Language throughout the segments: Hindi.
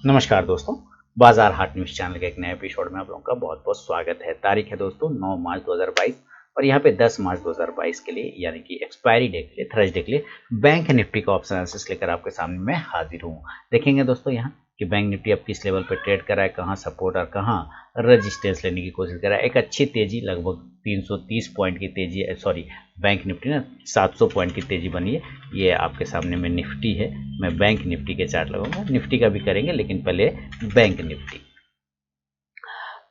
नमस्कार दोस्तों, बाजार हाट न्यूज़ चैनल के एक नए एपिसोड में आप लोगों का बहुत-बहुत स्वागत है। तारीख है दोस्तों 9 मार्च 2022 और यहाँ पे 10 मार्च 2022 के लिए यानी कि एक्सपायरी डे के लिए थर्सडे के लिए बैंक निफ्टी का ऑप्शन एनालिसिस लेकर आपके सामने मैं हाजिर हूँ। देखेंगे दोस्तों यहाँ कि बैंक निफ्टी अब किस लेवल पे ट्रेड कर रहा है, कहाँ सपोर्ट और कहाँ रेजिस्टेंस लेने की कोशिश कर रहा है। एक अच्छी तेजी लगभग 330 पॉइंट की तेजी है, सॉरी बैंक निफ्टी ना 700 पॉइंट की तेजी बनी है। ये आपके सामने में निफ्टी है, मैं बैंक निफ्टी के चार्ट लगाऊंगा, निफ्टी का भी करेंगे लेकिन पहले बैंक निफ्टी।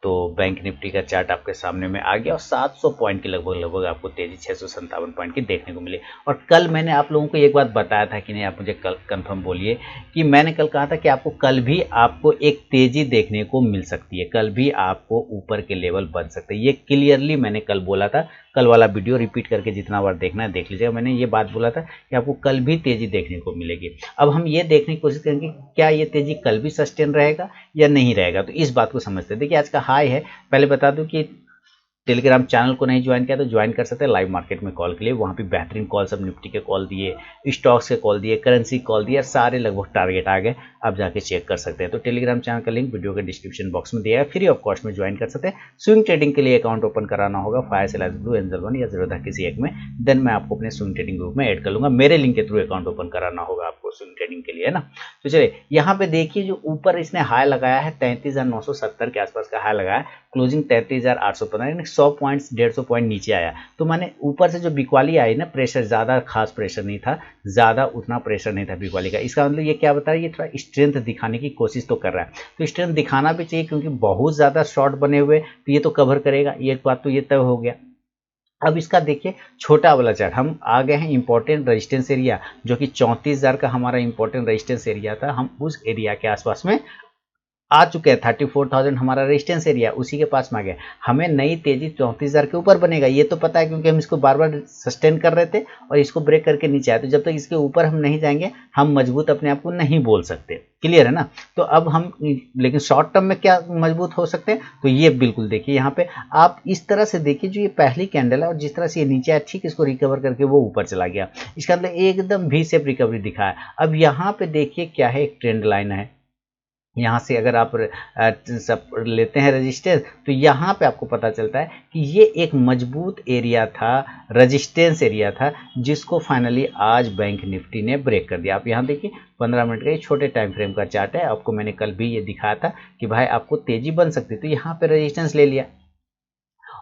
तो बैंक निफ्टी का चार्ट आपके सामने में आ गया और 700 पॉइंट की लगभग आपको तेजी 657 पॉइंट की देखने को मिली। और कल मैंने आप लोगों को एक बात बताया था कि नहीं, आप मुझे कल कंफर्म बोलिए कि मैंने कल कहा था कि आपको कल भी आपको एक तेजी देखने को मिल सकती है, कल भी आपको ऊपर के लेवल बन सकते हैं। ये क्लियरली मैंने कल बोला था। कल वाला वीडियो रिपीट करके जितना बार देखना है देख लीजिएगा। मैंने ये बात बोला था कि आपको कल भी तेजी देखने को मिलेगी। अब हम ये देखने की कोशिश करेंगे क्या ये तेजी कल भी सस्टेन रहेगा या नहीं रहेगा। तो इस बात को समझते हैं। देखिए आज का हाई है, पहले बता दूं कि टेलीग्राम चैनल को नहीं ज्वाइन किया तो ज्वाइन कर सकते हैं लाइव मार्केट में कॉल के लिए। वहाँ पे बेहतरीन कॉल, सब निफ्टी के कॉल दिए, स्टॉक्स के कॉल दिए, करेंसी कॉल दिए, सारे लगभग टारगेट आ गए। आप जाके चेक कर सकते हैं। तो टेलीग्राम चैनल का लिंक वीडियो के डिस्क्रिप्शन बॉक्स में दिया है, फ्री ऑफ कॉस्ट में ज्वाइन कर सकते हैं। स्विंग ट्रेडिंग के लिए अकाउंट ओपन कराना होगा fire cell blue angel one या जीरोधा किसी एक में, देन मैं आपको अपने स्विंग ट्रेडिंग ग्रुप में ऐड कर लूंगा। मेरे लिंक के थ्रू अकाउंट ओपन कराना होगा आपको स्विंग ट्रेडिंग के लिए, है ना। तो चलिए यहाँ पे देखिए जो ऊपर इसने हाई लगाया है 33,970 के आसपास का हाई लगाया है, क्लोजिंग 33,815 यानी 100 पॉइंट्स 150 पॉइंट नीचे आया। तो मैंने ऊपर से जो बिकवाली आई ना, प्रेशर ज़्यादा खास प्रेशर नहीं था, ज़्यादा उतना प्रेशर नहीं था बिकवाली का। इसका मतलब ये क्या बता रहा है, ये थोड़ा स्ट्रेंथ दिखाने की कोशिश तो कर रहा है। तो स्ट्रेंथ दिखाना भी चाहिए क्योंकि बहुत ज़्यादा शॉर्ट बने हुए, तो ये तो कवर करेगा। ये एक बात तो ये तय हो गया। अब इसका देखिए छोटा वाला चार्ट, हम आ गए हैं इंपॉर्टेंट रेजिस्टेंस एरिया जो कि 34,000 का हमारा इंपॉर्टेंट रेजिस्टेंस एरिया था। हम उस एरिया के आसपास में आ चुके हैं। 34,000 हमारा रेजिस्टेंस एरिया, उसी के पास में आ गया। हमें नई तेजी 34,000 के ऊपर बनेगा, ये तो पता है क्योंकि हम इसको बार बार सस्टेन कर रहे थे और इसको ब्रेक करके नीचे आए। तो जब तक इसके ऊपर हम नहीं जाएंगे हम मजबूत अपने आप को नहीं बोल सकते। क्लियर है ना। तो अब हम लेकिन शॉर्ट टर्म में क्या मजबूत हो सकते हैं, तो ये बिल्कुल देखिए यहाँ पे आप इस तरह से देखिए, जो ये पहली कैंडल है और जिस तरह से ये नीचे आया, ठीक इसको रिकवर करके वो ऊपर चला गया। इसका मतलब एकदम वी शेप रिकवरी दिखा है। अब यहाँ पे देखिए क्या है, एक ट्रेंड लाइन है। यहाँ से अगर आप सब लेते हैं रजिस्टेंस, तो यहाँ पे आपको पता चलता है कि ये एक मजबूत एरिया था, रेजिस्टेंस एरिया था, जिसको फाइनली आज बैंक निफ्टी ने ब्रेक कर दिया। आप यहाँ देखिए 15 मिनट का ये छोटे टाइम फ्रेम का चार्ट है। आपको मैंने कल भी ये दिखाया था कि भाई आपको तेजी बन सकती है, तो यहाँ पे रेजिस्टेंस ले लिया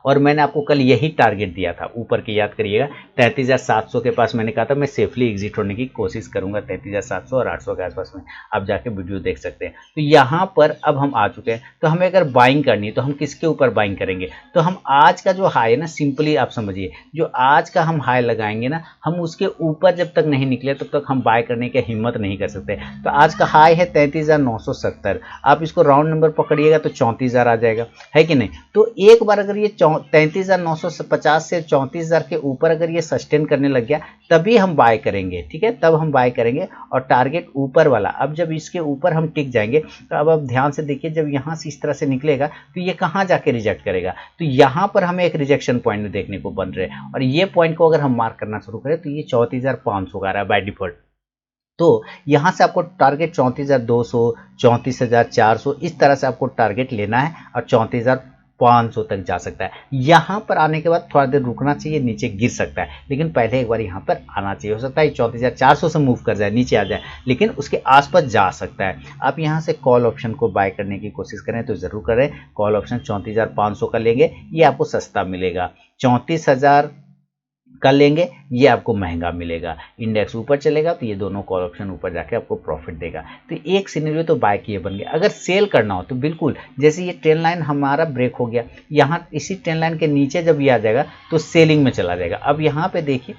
और मैंने आपको कल यही टारगेट दिया था ऊपर के, याद करिएगा 33,700 के पास मैंने कहा था मैं सेफली एग्जिट होने की कोशिश करूंगा 33,700 और 800 के आसपास में। आप जाके वीडियो देख सकते हैं। तो यहाँ पर अब हम आ चुके हैं। तो हमें अगर बाइंग करनी है तो हम किसके ऊपर बाइंग करेंगे, तो हम आज का जो हाई है ना, सिंपली आप समझिए, जो आज का हम हाई लगाएंगे ना, हम उसके ऊपर जब तक नहीं निकले तब तक हम बाय करने की हिम्मत नहीं कर सकते। तो आज का हाई है 33,970, आप इसको राउंड नंबर पकड़िएगा तो 34,000 आ जाएगा, है कि नहीं। तो एक बार अगर ये 33,950 से 34,000 के ऊपर अगर ये सस्टेन करने लग गया तभी हम बाय करेंगे, ठीक है, तब हम बाय करेंगे। और टारगेट ऊपर वाला, अब जब इसके ऊपर हम टिक जाएंगे तो अब आप ध्यान से देखिए, जब यहां से इस तरह से निकलेगा तो ये कहां जाके रिजेक्ट करेगा। तो यहां पर हमें एक रिजेक्शन पॉइंट देखने को बन रहे हैं और ये पॉइंट को अगर हम मार्क करना शुरू करें तो ये 34,500 का रहा है बाय डिफॉल्ट। तो यहां से आपको टारगेट 34,200, 34,400 इस तरह से आपको टारगेट लेना है और 34,500 तक जा सकता है। यहां पर आने के बाद थोड़ा देर रुकना चाहिए, नीचे गिर सकता है, लेकिन पहले एक बार यहां पर आना चाहिए। हो सकता है 34,400 से मूव कर जाए, नीचे आ जाए, लेकिन उसके आसपास जा सकता है। आप यहां से कॉल ऑप्शन को बाय करने की कोशिश करें तो जरूर करें। कॉल ऑप्शन 34,500 का लेंगे, ये आपको सस्ता मिलेगा। 34,000 का लेंगे, ये आपको महंगा मिलेगा। इंडेक्स ऊपर चलेगा तो ये दोनों कॉल ऑप्शन ऊपर जाके आपको प्रॉफिट देगा। तो एक सिनेरियो तो बाय किए बन गए। अगर सेल करना हो तो बिल्कुल, जैसे ये ट्रेंड लाइन हमारा ब्रेक हो गया, यहाँ इसी ट्रेंड लाइन के नीचे जब ये आ जाएगा तो सेलिंग में चला जाएगा। अब यहाँ पे देखिए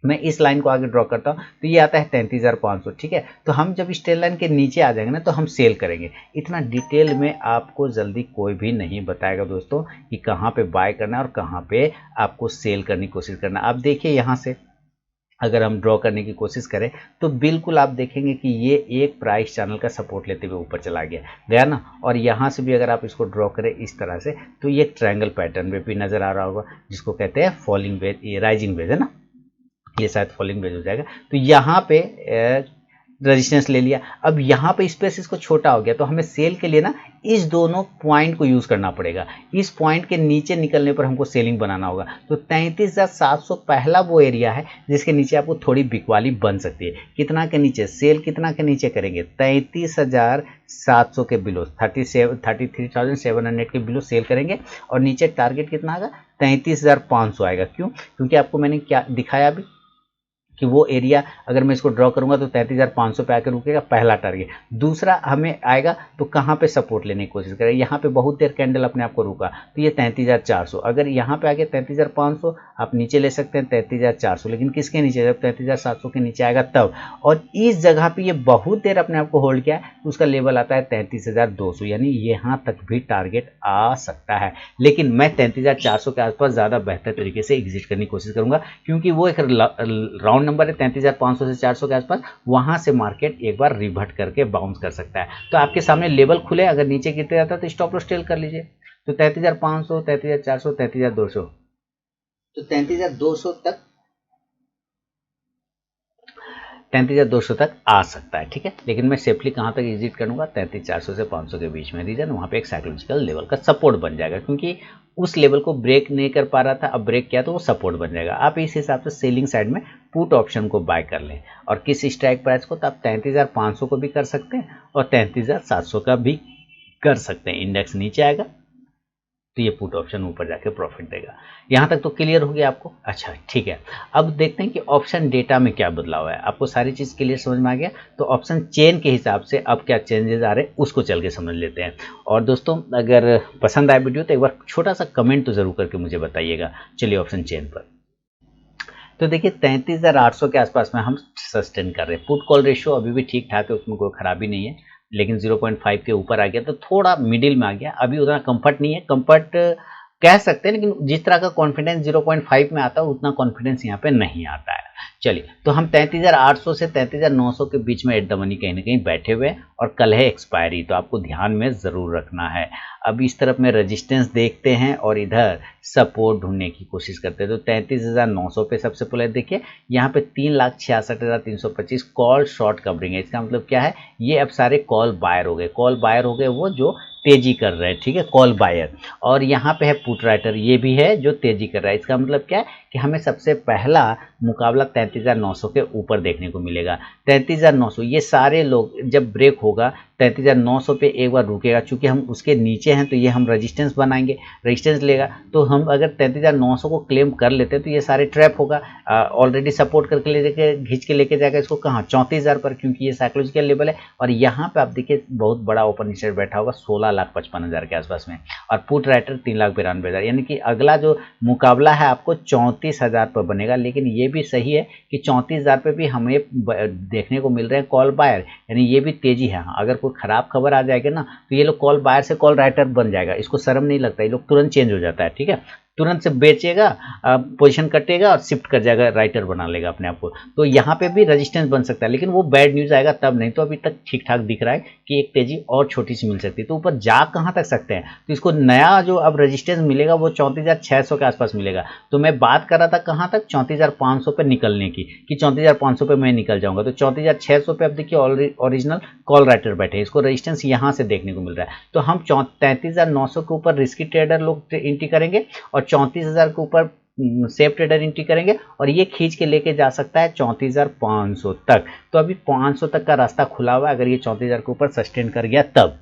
मैं इस लाइन को आगे ड्रॉ करता हूं तो ये आता है 33,500, ठीक है। तो हम जब इस ट्रेंड लाइन के नीचे आ जाएंगे ना तो हम सेल करेंगे। इतना डिटेल में आपको जल्दी कोई भी नहीं बताएगा दोस्तों कि कहां पे बाय करना है और कहां पे आपको सेल करने की कोशिश करना है। आप देखिए यहां से अगर हम ड्रॉ करने की कोशिश करें तो बिल्कुल आप देखेंगे कि ये एक प्राइस चैनल का सपोर्ट लेते हुए ऊपर चला गया ना। और यहाँ से भी अगर आप इसको ड्रॉ करें इस तरह से तो ये ट्रायंगल पैटर्न में भी नजर आ रहा होगा, जिसको कहते हैं फॉलिंग वेज, ये राइजिंग वेज है ना, ये शायद फॉलिंग वेज हो जाएगा। तो यहाँ पे रेजिस्टेंस ले लिया। अब यहाँ पे स्पेस इसको छोटा हो गया, तो हमें सेल के लिए ना इस दोनों पॉइंट को यूज करना पड़ेगा। इस पॉइंट के नीचे निकलने पर हमको सेलिंग बनाना होगा। तो 33,700 पहला वो एरिया है जिसके नीचे आपको थोड़ी बिकवाली बन सकती है। कितना के नीचे सेल, कितना के नीचे करेंगे, 33,700 के बिलो, 33,700 के बिलो सेल करेंगे और नीचे टारगेट कितना आएगा, 33,500 आएगा। क्यों? क्योंकि आपको मैंने क्या दिखाया अभी कि वो एरिया अगर मैं इसको ड्रॉ करूंगा तो 33,500 पे आकर रुकेगा, पहला टारगेट। दूसरा हमें आएगा तो कहाँ पे सपोर्ट लेने की कोशिश करें, यहाँ पे बहुत देर कैंडल अपने आप को रुका तो ये 33,400, अगर यहाँ पे आ गया 33,500 आप नीचे ले सकते हैं 33,400, लेकिन किसके नीचे, जब 33,700 के नीचे आएगा तब। और इस जगह पे ये बहुत देर अपने आप को होल्ड किया है तो उसका लेवल आता है 33,200, यानी यहाँ तक भी टारगेट आ सकता है। लेकिन मैं 33,400 के आसपास ज़्यादा बेहतर तरीके से एग्जिट करने की कोशिश करूंगा, क्योंकि वो एक राउंड नंबर है 33,500 से 400 के आसपास, वहां से मार्केट एक बार रिवर्ट करके बाउंस कर सकता है। तो आपके सामने लेवल खुले, अगर नीचे गिरते जाता है तो स्टॉप लॉस टेल कर लीजिए। तो 33,500, 33,400, 33,200, तो 33,200 तक 33,200 तक आ सकता है, ठीक है। लेकिन मैं सेफली कहाँ तक एग्जिट करूंगा, 33,400 से 500 के बीच में। रीजन वहाँ पे एक साइकोलॉजिकल लेवल का सपोर्ट बन जाएगा, क्योंकि उस लेवल को ब्रेक नहीं कर पा रहा था, अब ब्रेक किया तो वो सपोर्ट बन जाएगा। आप इस हिसाब से सेलिंग साइड में पुट ऑप्शन को बाय कर लें, और किस स्ट्राइक प्राइस को, तो आप 33,500 को भी कर सकते हैं और 33,700 का भी कर सकते हैं। इंडेक्स नीचे आएगा तो ये पुट ऑप्शन ऊपर जाके प्रॉफिट देगा। यहाँ तक तो क्लियर हो गया आपको? अच्छा ठीक है, अब देखते हैं कि ऑप्शन डेटा में क्या बदलाव है। आपको सारी चीज़ क्लियर समझ में आ गया, तो ऑप्शन चेन के हिसाब से अब क्या चेंजेस आ रहे हैं उसको चल के समझ लेते हैं। और दोस्तों अगर पसंद आए वीडियो तो एक बार छोटा सा कमेंट तो ज़रूर करके मुझे बताइएगा। चलिए ऑप्शन चेन पर, तो देखिए 33,800 के आसपास में हम सस्टेन कर रहे हैं। पुट कॉल रेशियो अभी भी ठीक ठाक है, उसमें कोई खराबी नहीं है, लेकिन 0.5 के ऊपर आ गया तो थोड़ा मिडिल में आ गया। अभी उतना कंफर्ट नहीं है, कंफर्ट कह सकते हैं, लेकिन जिस तरह का कॉन्फिडेंस 0.5 में आता है उतना कॉन्फिडेंस यहाँ पे नहीं आता है। चलिए, तो हम 33,800 से 33,900 के बीच में एट द मनी कहीं ना कहीं बैठे हुए हैं, और कल है एक्सपायरी, तो आपको ध्यान में ज़रूर रखना है। अब इस तरफ में रेजिस्टेंस देखते हैं और इधर सपोर्ट ढूंढने की कोशिश करते हैं। तो 33,900 पे सबसे पहले देखिए, यहाँ पे 3,66,325 कॉल शॉर्ट कवरिंग है। इसका मतलब क्या है, ये अब सारे कॉल बायर हो गए। कॉल बायर हो गए वो जो तेजी कर रहे हैं, ठीक है, कॉल बायर। और यहाँ पे है पुट राइटर, ये भी है जो तेजी कर रहा है। इसका मतलब क्या है कि हमें सबसे पहला मुकाबला 33,900 के ऊपर देखने को मिलेगा। 33,900 ये सारे लोग जब ब्रेक होगा 33,900 पे एक बार रुकेगा, चूंकि हम उसके नीचे हैं तो ये हम रेजिस्टेंस बनाएंगे, रेजिस्टेंस लेगा। तो हम अगर 33,900 को क्लेम कर लेते हैं तो ये सारे ट्रैप होगा, ऑलरेडी सपोर्ट करके लेके घींच के लेके जाएगा इसको कहाँ, 34,000 पर, क्योंकि ये साइकोलॉजिकल लेवल है। और यहाँ पे आप देखिए बहुत बड़ा ओपन इंटरेस्ट बैठा होगा 16,55,000 के आसपास में, और पुट राइटर 3,92,000, यानी कि अगला जो मुकाबला है आपको 34,000 पर बनेगा। लेकिन ये भी सही है कि 34,000 पे भी हमें देखने को मिल रहे हैं कॉल बायर, यानी ये भी तेजी है। अगर कोई खराब खबर आ जाएगी ना तो ये लोग कॉल बायर से कॉल राइटर बन जाएगा, इसको शर्म नहीं लगता, ये लोग तुरंत चेंज हो जाता है, ठीक है, तुरंत से बेचेगा, पोजीशन कटेगा और शिफ्ट कर जाएगा, राइटर बना लेगा अपने आप को। तो यहाँ पे भी रेजिस्टेंस बन सकता है, लेकिन वो बैड न्यूज आएगा तब, नहीं तो अभी तक ठीक ठाक दिख रहा है कि एक तेजी और छोटी सी मिल सकती है। तो ऊपर जा कहाँ तक सकते हैं, तो इसको नया जो अब रेजिस्टेंस मिलेगा वो 34,600 के आसपास मिलेगा। तो मैं बात कर रहा था कहाँ तक, 34,500 पे निकलने की, कि 34,500 पे मैं निकल जाऊंगा। तो 34,600 पे अब देखिए ओरिजिनल कॉल राइटर बैठे, इसको रेजिस्टेंस यहाँ से देखने को मिल रहा है। तो हम 33,900 के ऊपर रिस्की ट्रेडर लोग एंट्री करेंगे और 34,000 के ऊपर सेफ ट्रेडर एंट्री करेंगे, और ये खींच के लेके जा सकता है 34,500 तक। तो अभी 500 तक का रास्ता खुला हुआ है, अगर ये 34,000 के ऊपर सस्टेन कर गया तब।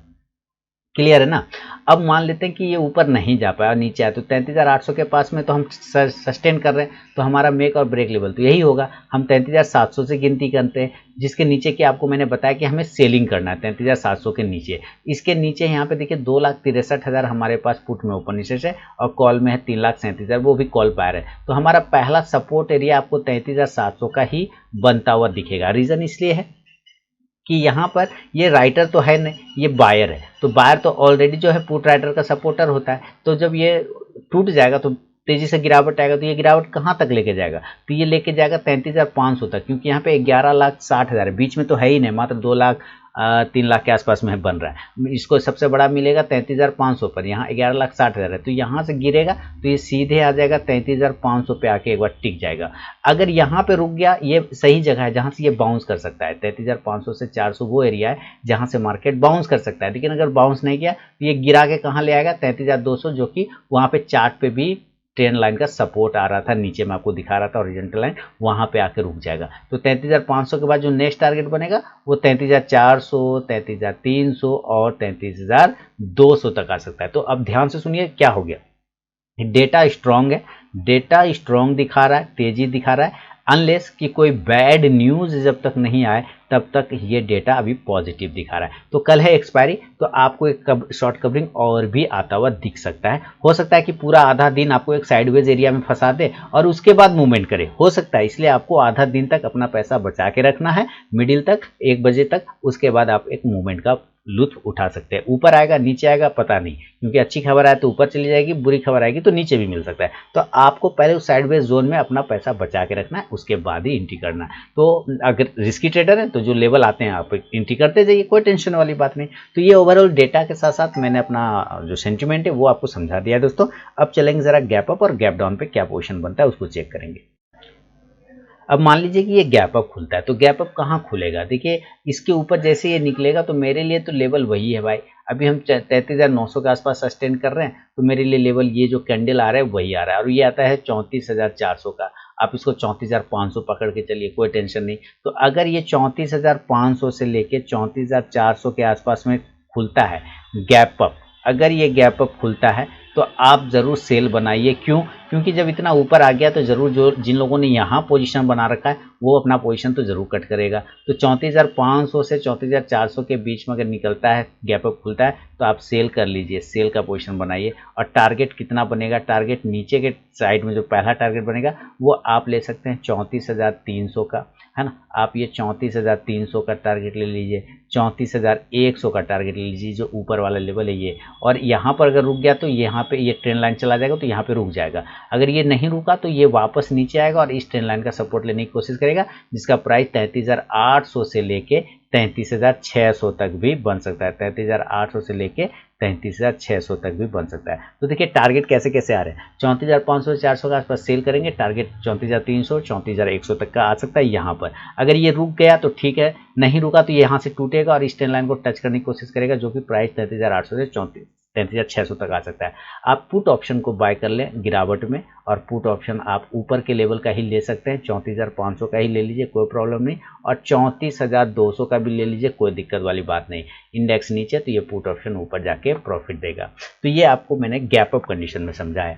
क्लियर है ना। अब मान लेते हैं कि ये ऊपर नहीं जा पाया, नीचे आया, तो 33,800 के पास में तो हम सस्टेन कर रहे हैं, तो हमारा मेक और ब्रेक लेवल तो यही होगा। हम 33,700 से गिनती करते हैं, जिसके नीचे की आपको मैंने बताया कि हमें सेलिंग करना है 33,700 के नीचे। इसके नीचे यहाँ पे देखिए 2,63,000 हमारे पास पुट में ओपन इंटरेस्ट है, और कॉल में है 3,37,000, वो भी कॉल पायर है। तो हमारा पहला सपोर्ट एरिया आपको 33,700 का ही बनता हुआ दिखेगा। रीजन इसलिए है कि यहाँ पर ये राइटर तो है नहीं, ये बायर है, तो बायर तो ऑलरेडी जो है पुट राइटर का सपोर्टर होता है। तो जब ये टूट जाएगा तो तेजी से गिरावट आएगा, तो ये गिरावट कहाँ तक लेके जाएगा, तो ये लेके जाएगा 33,500 तक, क्योंकि यहाँ पे 11,60,000 है, बीच में तो है ही नहीं, मात्र 3 लाख के आसपास में बन रहा है। इसको सबसे बड़ा मिलेगा 33,500 पर, यहाँ 11,60,000 है, तो यहाँ से गिरेगा तो ये सीधे आ जाएगा 33,500 पे आके एक बार टिक जाएगा। अगर यहाँ पे रुक गया, ये सही जगह है जहाँ से ये बाउंस कर सकता है। 33,500 से 400 वो एरिया है जहाँ से मार्केट बाउंस कर सकता है। लेकिन अगर बाउंस नहीं किया तो ये गिरा के कहाँ ले आएगा 33,200, जो कि वहाँ पे चार्ट पे भी ट्रेंड लाइन का सपोर्ट आ रहा था, नीचे में आपको दिखा रहा था हॉरिजॉन्टल लाइन, वहां पे आके रुक जाएगा। तो 33,500 के बाद जो नेक्स्ट टारगेट बनेगा वो 33,400, 33,300 और 33,200 तक आ सकता है। तो अब ध्यान से सुनिए क्या हो गया। डेटा स्ट्रांग है, डेटा स्ट्रांग दिखा रहा है, तेजी दिखा रहा है, अनलेस कि कोई बैड न्यूज जब तक नहीं आए तब तक ये डेटा अभी पॉजिटिव दिखा रहा है। तो कल है एक्सपायरी, तो आपको एक शॉर्ट कवरिंग और भी आता हुआ दिख सकता है। हो सकता है कि पूरा आधा दिन आपको एक साइडवेज एरिया में फंसा दे और उसके बाद मूवमेंट करे, हो सकता है। इसलिए आपको आधा दिन तक अपना पैसा बचा के रखना है, मिडिल तक 1 बजे तक, उसके बाद आप एक मूवमेंट का लुत्फ उठा सकते हैं। ऊपर आएगा नीचे आएगा पता नहीं, क्योंकि अच्छी खबर आए तो ऊपर चली जाएगी, बुरी खबर आएगी तो नीचे भी मिल सकता है। तो आपको पहले उस साइडवेज जोन में अपना पैसा बचा के रखना है, उसके बाद ही एंट्री करना है। तो अगर रिस्की ट्रेडर है तो जो लेवल आते हैं आप एंट्री करते जाइए, कोई टेंशन वाली बात नहीं। तो ये ओवरऑल डेटा के साथ साथ मैंने अपना जो सेंटिमेंट है वो आपको समझा दिया है दोस्तों। अब चलेंगे जरा गैप अप और गैप डाउन पे क्या पोजीशन बनता है उसको चेक करेंगे। अब मान लीजिए कि ये गैप अप खुलता है, तो गैप अप कहाँ खुलेगा, देखिए इसके ऊपर जैसे ये निकलेगा तो मेरे लिए तो लेवल वही है भाई। अभी हम 33,900 के आसपास सस्टेन कर रहे हैं, तो मेरे लिए लेवल ये जो कैंडल आ रहा है वही आ रहा है, और ये आता है 34,400 का। आप इसको 34,500 पकड़ के चलिए, कोई टेंशन नहीं। तो अगर ये 34,500 से लेके 34,400 के आसपास में खुलता है गैप अप, अगर ये गैप अप खुलता है तो आप ज़रूर सेल बनाइए। क्यों? क्योंकि जब इतना ऊपर आ गया तो ज़रूर जो जिन लोगों ने यहाँ पोजीशन बना रखा है वो अपना पोजीशन तो ज़रूर कट करेगा। तो 34,500 से 34,400 के बीच में अगर निकलता है, गैप अप खुलता है, तो आप सेल कर लीजिए, सेल का पोजीशन बनाइए। और टारगेट कितना बनेगा, टारगेट नीचे के साइड में जो पहला टारगेट बनेगा वो आप ले सकते हैं 34,300 का, है ना। आप ये 34,300 का टारगेट ले लीजिए, 34,100 का टारगेट ले लीजिए, जो ऊपर वाला लेवल है ये। और यहाँ पर अगर रुक गया तो यहाँ पे ये ट्रेंड लाइन चला जाएगा, तो यहाँ पे रुक जाएगा। अगर ये नहीं रुका तो ये वापस नीचे आएगा और इस ट्रेंड लाइन का सपोर्ट लेने की कोशिश करेगा, जिसका प्राइस 33,800 से लेके 33,600 तक भी बन सकता है। 33,800 से लेके 33,600 तक भी बन सकता है। तो देखिए टारगेट कैसे कैसे आ रहे हैं। 34,500 से 400 के आसपास सेल करेंगे, टारगेट 34,300 34,100 तक का आ सकता है यहाँ पर। अगर ये रुक गया तो ठीक है, नहीं रुका तो यहाँ से टूटेगा और इस ट्रेंड लाइन को टच करने की कोशिश करेगा, जो कि प्राइस 33,800 से 33,600 तक आ सकता है। आप पुट ऑप्शन को बाय कर लें गिरावट में, और पुट ऑप्शन आप ऊपर के लेवल का ही ले सकते हैं, 34,500 का ही ले लीजिए, कोई प्रॉब्लम नहीं। और 34,200 का भी ले लीजिए, कोई दिक्कत वाली बात नहीं। इंडेक्स नीचे तो ये पुट ऑप्शन ऊपर जाके प्रॉफिट देगा। तो ये आपको मैंने गैप अप कंडीशन में समझाया।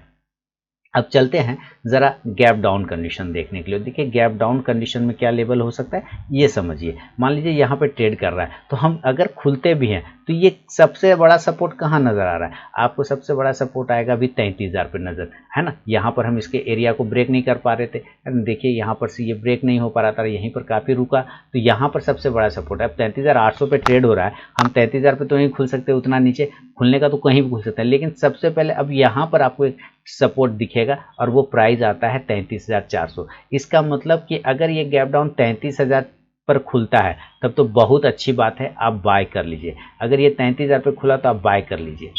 अब चलते हैं ज़रा गैप डाउन कंडीशन देखने के लिए। देखिए गैप डाउन कंडीशन में क्या लेवल हो सकता है ये समझिए। मान लीजिए यहाँ पे ट्रेड कर रहा है, तो हम अगर खुलते भी हैं तो ये सबसे बड़ा सपोर्ट कहाँ नज़र आ रहा है आपको, सबसे बड़ा सपोर्ट आएगा अभी 33,000 पे नज़र, है ना। यहाँ पर हम इसके एरिया को ब्रेक नहीं कर पा रहे थे, देखिए यहाँ पर से ये ब्रेक नहीं हो पा रहा था, यहीं पर काफ़ी रुका, तो यहाँ पर सबसे बड़ा सपोर्ट है। अब 33,800 पे ट्रेड हो रहा है, हम 33,000 पे तो नहीं खुल सकते, उतना नीचे खुलने का तो कहीं भी खुल सकता है, लेकिन सबसे पहले अब यहाँ पर आपको एक सपोर्ट दिखेगा और वो प्राइस आता है 33,400। इसका मतलब कि अगर ये गैप डाउन 33,000 पर खुलता है तब तो बहुत अच्छी बात है, आप बाय कर लीजिए। अगर ये 33,000 पे खुला तो आप बाय कर लीजिए।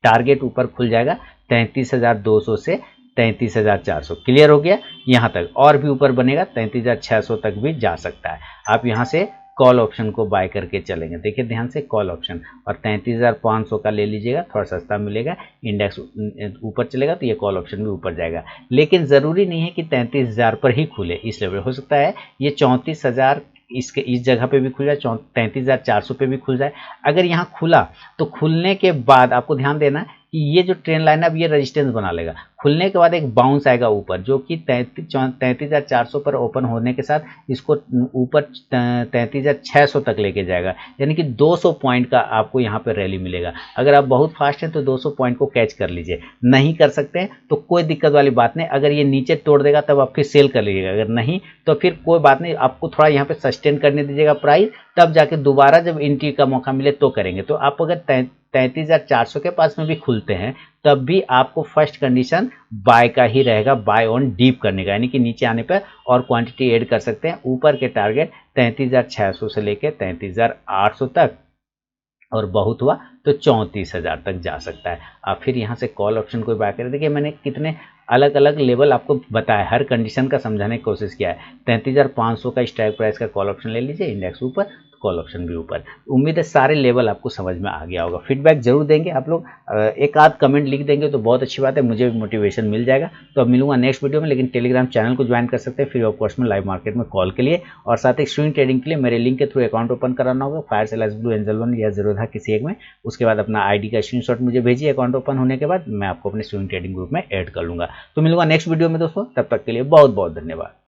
टारगेट ऊपर खुल जाएगा 33,200 से 33,400। क्लियर हो गया यहाँ तक, और भी ऊपर बनेगा 33,600 तक भी जा सकता है। आप यहाँ से कॉल ऑप्शन को बाय करके चलेंगे, देखिए ध्यान से कॉल ऑप्शन, और 33,500 का ले लीजिएगा, थोड़ा सस्ता मिलेगा, इंडेक्स ऊपर चलेगा तो ये कॉल ऑप्शन भी ऊपर जाएगा। लेकिन ज़रूरी नहीं है कि 33,000 पर ही खुले, इस लेवल हो सकता है ये 34,000 इसके इस जगह पे भी खुल जाए, 33,400 पे भी खुल जाए। अगर यहाँ खुला तो खुलने के बाद आपको ध्यान देना है कि ये जो ट्रेंड लाइन है अब ये रेजिस्टेंस बना लेगा, खुलने के बाद एक बाउंस आएगा ऊपर, जो कि 33,400 पर ओपन होने के साथ इसको ऊपर 33,600 तक लेके जाएगा, यानी कि 200 पॉइंट का आपको यहाँ पर रैली मिलेगा। अगर आप बहुत फास्ट हैं तो 200 पॉइंट को कैच कर लीजिए, नहीं कर सकते हैं तो कोई दिक्कत वाली बात नहीं। अगर ये नीचे तोड़ देगा तब आप फिर सेल कर लीजिएगा, अगर नहीं तो फिर कोई बात नहीं, आपको थोड़ा यहाँ पे सस्टेन करने दीजिएगा प्राइस, तब जाके दोबारा जब एंट्री का मौका मिले तो करेंगे। तो आप अगर 33,400 के पास में भी खुलते हैं तब भी आपको फर्स्ट कंडीशन बाय का ही रहेगा, बाय ऑन डीप करने का, यानी कि नीचे आने पर और क्वांटिटी ऐड कर सकते हैं। ऊपर के टारगेट 33,600 से लेकर 33,800 तक, और बहुत हुआ तो 34,000 तक जा सकता है। आप फिर यहाँ से कॉल ऑप्शन को बाय करें। देखिए मैंने कितने अलग अलग लेवल आपको बताया, हर कंडीशन का समझाने की कोशिश किया है। 33,500 का स्ट्राइक प्राइस का कॉल ऑप्शन ले लीजिए, इंडेक्स ऊपर कॉल ऑप्शन भी ऊपर। उम्मीद है सारे लेवल आपको समझ में आ गया होगा। फीडबैक जरूर देंगे आप लोग, एक आध कमेंट लिख देंगे तो बहुत अच्छी बात है, मुझे भी मोटिवेशन मिल जाएगा। तो अब मिलूंगा नेक्स्ट वीडियो में, लेकिन टेलीग्राम चैनल को ज्वाइन कर सकते हैं फ्री ऑफ कॉस्ट में लाइव मार्केट में कॉल के लिए, और साथ ही स्विंग ट्रेडिंग के लिए मेरे लिंक के थ्रू अकाउंट ओपन कराना होगा, फायर सेल ब्लू एंजल 1 या जीरोधा किसी एक में। उसके बाद अपना आईडी का स्क्रीनशॉट मुझे भेजिए अकाउंट ओपन होने के बाद, मैं आपको अपने स्विंग ट्रेडिंग ग्रुप में ऐड कर लूंगा। तो मिलूंगा नेक्स्ट वीडियो में दोस्तों, तब तक के लिए बहुत बहुत धन्यवाद।